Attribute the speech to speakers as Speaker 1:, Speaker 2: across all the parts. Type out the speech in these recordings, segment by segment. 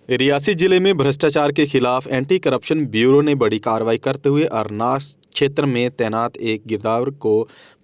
Speaker 1: रियासी जिले में भ्रष्टाचार के खिलाफ एंटी करप्शन ब्यूरो ने बड़ी कार्रवाई करते हुए अरनास क्षेत्र में तैनात एक गिरदावर को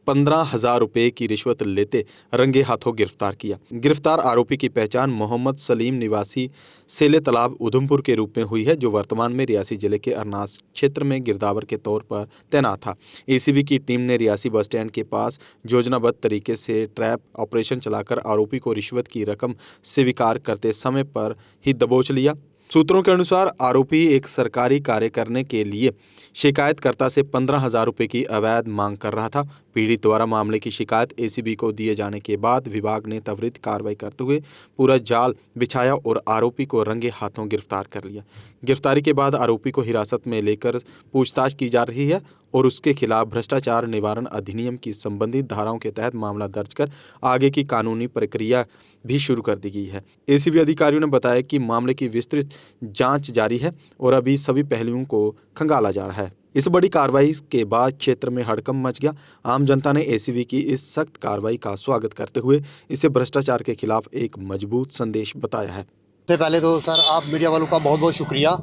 Speaker 1: 15,000 रुपये की रिश्वत लेते रंगे हाथों गिरफ्तार किया। गिरफ्तार आरोपी की पहचान मोहम्मद सलीम निवासी सेले तालाब उधमपुर के रूप में हुई है, जो वर्तमान में रियासी जिले के अरनास क्षेत्र में गिरदावर के तौर पर तैनात था। एसीबी की टीम ने रियासी बस स्टैंड के पास योजनाबद्ध तरीके से ट्रैप ऑपरेशन चलाकर आरोपी को रिश्वत की रकम स्वीकार करते समय पर ही दबोच लिया। सूत्रों के अनुसार आरोपी एक सरकारी कार्य करने के लिए शिकायतकर्ता से 15,000 रुपये की अवैध मांग कर रहा था। पीड़ित द्वारा मामले की शिकायत एसीबी को दिए जाने के बाद विभाग ने त्वरित कार्रवाई करते हुए पूरा जाल बिछाया और आरोपी को रंगे हाथों गिरफ्तार कर लिया। गिरफ्तारी के बाद आरोपी को हिरासत में लेकर पूछताछ की जा रही है और उसके खिलाफ भ्रष्टाचार निवारण अधिनियम की संबंधित धाराओं के तहत मामला दर्ज कर आगे की कानूनी प्रक्रिया भी शुरू कर दी गई है। एसीबी अधिकारियों ने बताया कि मामले की विस्तृत जांच जारी है और अभी सभी पहलुओं को खंगाला जा रहा है। इस बड़ी कार्रवाई के बाद क्षेत्र में हड़कंप मच गया। आम जनता ने एसीबी की इस सख्त कार्रवाई का स्वागत करते हुए इसे भ्रष्टाचार के खिलाफ एक मजबूत संदेश बताया है।
Speaker 2: सबसे पहले तो सर आप मीडिया वालों का बहुत बहुत शुक्रिया।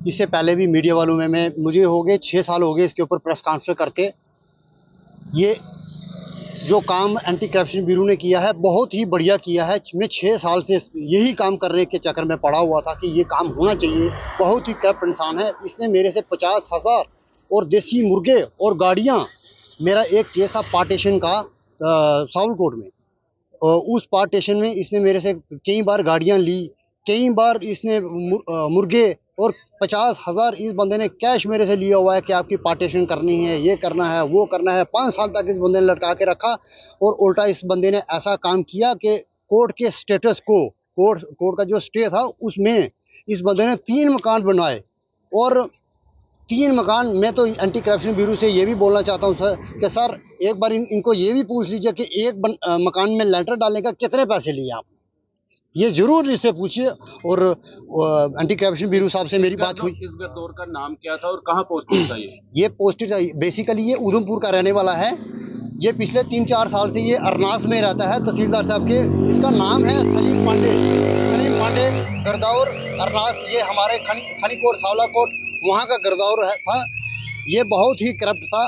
Speaker 2: इससे पहले भी मीडिया वालों में मुझे हो गए 6 साल हो गए इसके ऊपर प्रेस कॉन्फ्रेंस करते। ये जो काम एंटी करप्शन ब्यूरो ने किया है बहुत ही बढ़िया किया है। मैं 6 साल से यही काम करने के चक्कर में पड़ा हुआ था कि ये काम होना चाहिए। बहुत ही करप्ट इंसान है। इसने मेरे से 50,000 और देसी मुर्गे और गाड़ियाँ, मेरा एक केस था पार्टीशन का सावलकोट में, उस पार्टीशन में इसने मेरे से कई बार गाड़ियाँ ली, कई बार इसने मुर्गे और 50,000 इस बंदे ने कैश मेरे से लिया हुआ है कि आपकी पार्टीशन करनी है, ये करना है, वो करना है। 5 साल तक इस बंदे ने लटका के रखा और उल्टा इस बंदे ने ऐसा काम किया कि कोर्ट के स्टेटस को, कोर्ट का जो स्टे था उसमें इस बंदे ने 3 मकान बनवाए और 3 मकान। मैं तो एंटी करप्शन ब्यूरो से ये भी बोलना चाहता हूँ सर कि सर एक बार इनको ये भी पूछ लीजिए कि एक मकान में लेंटर डालने का कितने पैसे लिए आप, ये जरूर इससे पूछिए। और एंटी करप्शन ब्यूरो साहब से मेरी बात हुई।
Speaker 3: इस गिरदावर का नाम क्या था और कहाँ पोस्टेड था?
Speaker 2: ये पोस्टेड बेसिकली ये उधमपुर का रहने वाला है। ये पिछले 3-4 साल से ये अरनास में रहता है तहसीलदार साहब के। इसका नाम है सलीम पांडे। सलीम पांडे गिरदावर अरनास, ये हमारे खनीकोट सावलाकोट वहाँ का गिरदावर था। ये बहुत ही करप्ट था।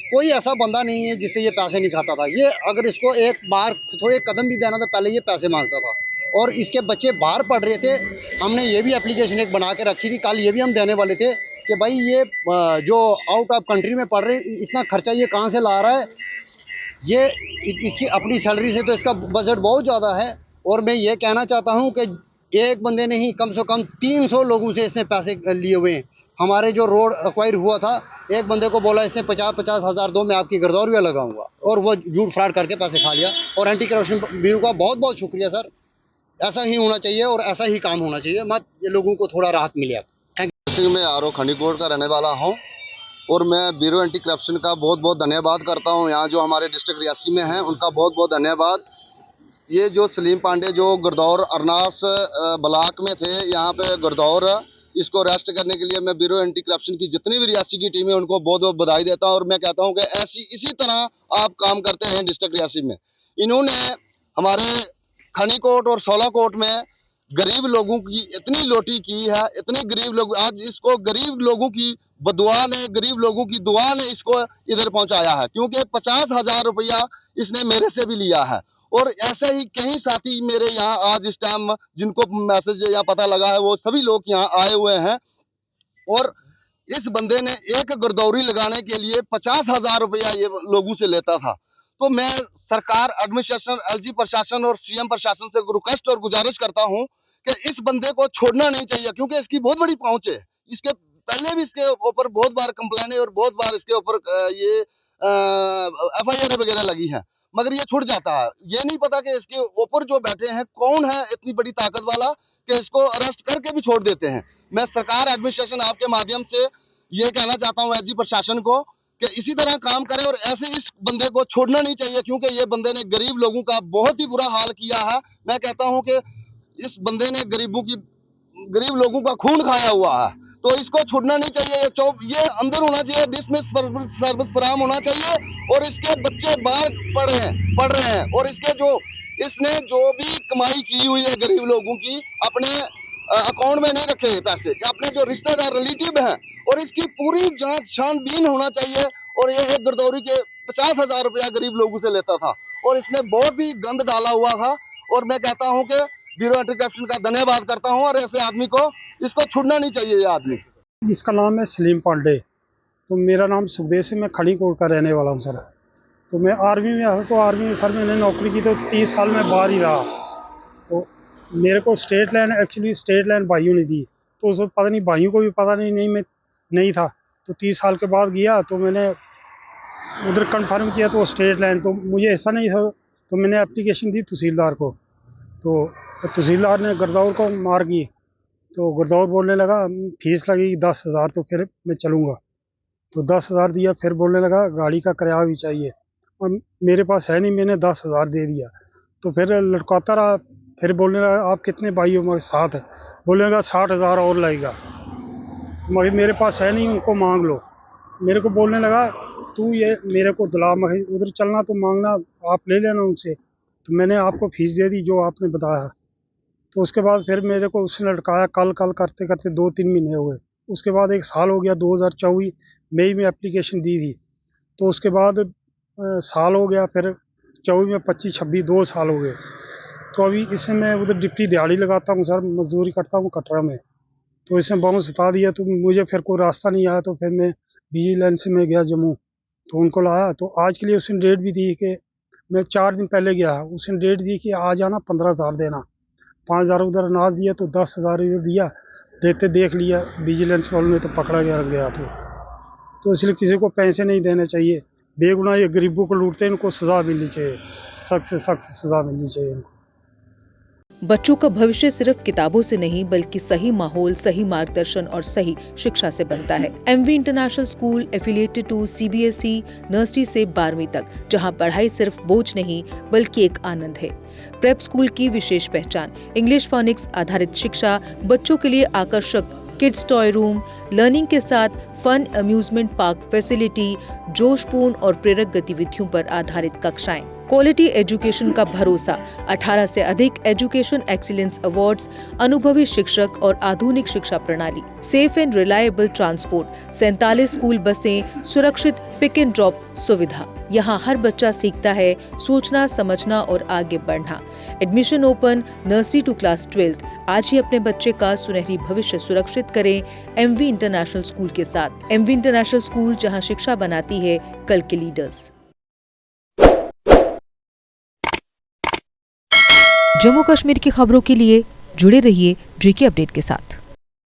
Speaker 2: कोई ऐसा बंदा नहीं है जिससे ये पैसे नहीं खाता था। ये अगर इसको एक बार थोड़े कदम भी देना था पहले ये पैसे मांगता था। और इसके बच्चे बाहर पढ़ रहे थे। हमने ये भी एप्लीकेशन एक बना के रखी थी, कल ये भी हम देने वाले थे कि भाई ये जो आउट ऑफ कंट्री में पढ़ रहे, इतना खर्चा ये कहाँ से ला रहा है। ये इसकी अपनी सैलरी से तो इसका बजट बहुत ज़्यादा है। और मैं ये कहना चाहता हूँ कि एक बंदे ने ही कम से कम 300 लोगों से इसने पैसे लिए हुए हैं। हमारे जो रोड एक्वायर हुआ था, एक बंदे को बोला इसने 50-50 हज़ार दो, मैं आपकी गिरदावरी लगाऊंगा, और वो झूठ फ्रॉड करके पैसे खा लिया। और एंटी करप्शन ब्यूरो का बहुत बहुत शुक्रिया सर। ऐसा ही होना चाहिए और ऐसा ही काम होना चाहिए, मत ये लोगों को थोड़ा राहत मिले। Thank
Speaker 4: you. मैं आरो खनीकोट का रहने वाला हूँ और मैं ब्यूरो एंटी करप्शन का बहुत बहुत धन्यवाद करता हूँ। यहाँ जो हमारे डिस्ट्रिक्ट रियासी में हैं उनका बहुत बहुत धन्यवाद। ये जो सलीम पांडे जो गिरदावर अरनास ब्लॉक में थे, यहाँ पे गिरदावर, इसको अरेस्ट करने के लिए मैं ब्यूरो एंटी करप्शन की जितनी भी रियासी की टीम है उनको बहुत बहुत बधाई देता हूँ। और मैं कहता हूँ कि इसी तरह आप काम करते हैं डिस्ट्रिक्ट रियासी में। इन्होंने हमारे खनीकोट और सोलाकोट में गरीब लोगों की इतनी लोटी की है, इतने गरीब लोग, आज इसको गरीब लोगों की बदुआ ने, गरीब लोगों की दुआ ने इसको इधर पहुंचाया है। क्योंकि 50,000 रुपया इसने मेरे से भी लिया है। और ऐसे ही कई साथी मेरे यहाँ आज इस टाइम जिनको मैसेज यहाँ पता लगा है, वो सभी लोग यहाँ आए हुए हैं। और इस बंदे ने एक गिरदौरी लगाने के लिए 50,000 रुपया ये लोगों से लेता था। तो मैं सरकार, एडमिनिस्ट्रेशन, एलजी प्रशासन और सीएम प्रशासन से रिक्वेस्ट और गुजारिश करता हूं कि इस बंदे को छोड़ना नहीं चाहिए, क्योंकि इसकी बहुत बड़ी पहुंच है। इसके पहले भी इसके ऊपर बहुत बार कंप्लेन है और बहुत बार इसके ऊपर ये FIR वगैरह लगी है, मगर ये छूट जाता है। ये नहीं पता कि इसके ऊपर जो बैठे हैं कौन है इतनी बड़ी ताकत वाला कि इसको अरेस्ट करके भी छोड़ देते हैं। मैं सरकार, एडमिनिस्ट्रेशन आपके माध्यम से ये कहना चाहता हूँ एलजी प्रशासन को कि इसी तरह काम करें और ऐसे इस बंदे को छोड़ना नहीं चाहिए, क्योंकि ये बंदे ने गरीब लोगों का बहुत ही बुरा हाल किया है। मैं कहता हूं कि इस बंदे ने गरीब लोगों का खून खाया हुआ है, तो इसको छोड़ना नहीं चाहिए। ये अंदर होना चाहिए, डिसमिस सर्विस फराहम होना चाहिए। और इसके बच्चे बाहर पढ़ रहे हैं और इसने जो भी कमाई की हुई है गरीब लोगों की, अपने अकाउंट में नहीं रखे पैसे, अपने जो रिश्तेदार रिलेटिव हैं, और इसकी पूरी जांच छानबीन होना चाहिए। और ये एक गिरदौरी के 50,000 रुपया गरीब लोगों से लेता था और इसने बहुत ही गंद डाला हुआ था। और मैं कहता हूं कि ब्यूरो एंटी करप्शन का धन्यवाद करता हूं, और ऐसे आदमी को इसको छुड़ना नहीं चाहिए। ये आदमी,
Speaker 5: इसका नाम है सलीम पांडे। तो मेरा नाम सुखदेव सिंह, मैं खड़ीकोट का रहने वाला हूँ सर। तो मैं आर्मी में आया, तो आर्मी में सर मैंने नौकरी की, तो 30 साल में बाहर ही रहा। तो मेरे को state line, actually state line भाइयों ने दी, तो उस वक्त पता नहीं, भाइयों को भी पता नहीं मैं नहीं था। तो 30 साल के बाद गया, तो मैंने उधर कंफर्म किया, तो स्टेट लाइन, तो मुझे ऐसा नहीं था। तो मैंने एप्लीकेशन दी तहसीलदार को, तो तहसीलदार ने गिरदौर को मार की। तो गिरदौर बोलने लगा फीस लगेगी 10,000, तो फिर मैं चलूँगा। तो 10,000 दिया, फिर बोलने लगा गाड़ी का किराया भी चाहिए, और मेरे पास है नहीं, मैंने 10,000 दे दिया। तो फिर लटकाता रहा, फिर बोलने लगा आप कितने भाई हो? मैं 7 है। बोलने लगा 60,000 और लगेगा। तो मगर मेरे पास है नहीं, उनको मांग लो। मेरे को बोलने लगा तू ये मेरे को दिला, मगर उधर चलना तो मांगना, आप ले लेना उनसे। तो मैंने आपको फीस दे दी जो आपने बताया। तो उसके बाद फिर मेरे को उसने लटकाया, कल करते करते 2-3 महीने हो गए। उसके बाद 1 साल हो गया, 2024 मई में एप्लीकेशन दी थी। तो उसके बाद साल हो गया, फिर 24 में 25-26 2 साल हो गए। तो अभी इससे मैं उधर डिप्टी दिहाड़ी लगाता हूँ सर, मजदूरी करता हूँ कटरा में। तो इसने बहुत सता दिया, तो मुझे फिर कोई रास्ता नहीं आया। तो फिर मैं विजिलेंस में गया जम्मू, तो उनको लाया। तो आज के लिए उसने डेट भी दी कि मैं 4 दिन पहले गया, उसने डेट दी कि आ जाना, 15,000 देना। 5,000 उधर अनाज दिया, तो 10,000 इधर दिया। देख लिया विजिलेंस वालों ने, तो पकड़ा गया। तो इसलिए किसी को पैसे नहीं देने चाहिए। बेगुनाह ये गरीबों को लूटते हैं, इनको सज़ा मिलनी चाहिए, सख्त से सख्त सज़ा मिलनी चाहिए इनको।
Speaker 6: बच्चों का भविष्य सिर्फ किताबों से नहीं, बल्कि सही माहौल, सही मार्गदर्शन और सही शिक्षा से बनता है। MV International School affiliated to CBSE nursery से 12वीं तक, जहां पढ़ाई सिर्फ बोझ नहीं बल्कि एक आनंद है। प्रेप स्कूल की विशेष पहचान इंग्लिश फोनिक्स आधारित शिक्षा, बच्चों के लिए आकर्षक किड्स टॉय रूम, लर्निंग के साथ फन अम्यूजमेंट पार्क फैसिलिटी, जोशपूर्ण और प्रेरक गतिविधियों पर आधारित कक्षाएं, क्वालिटी एजुकेशन का भरोसा, 18 से अधिक एजुकेशन एक्सीलेंस अवार्ड्स, अनुभवी शिक्षक और आधुनिक शिक्षा प्रणाली, safe and reliable transport, 47 school बसें, सुरक्षित पिक एंड ड्रॉप सुविधा। यहाँ हर बच्चा सीखता है सोचना, समझना और आगे बढ़ना। Admission open nursery to class 12। आज ही अपने बच्चे का सुनहरी भविष्य सुरक्षित करें एमवी इंटरनेशनल स्कूल के साथ। एमवी इंटरनेशनल स्कूल, जहाँ शिक्षा बनाती है कल के लीडर्स। जम्मू कश्मीर की खबरों के लिए जुड़े रहिए जीके अपडेट के साथ।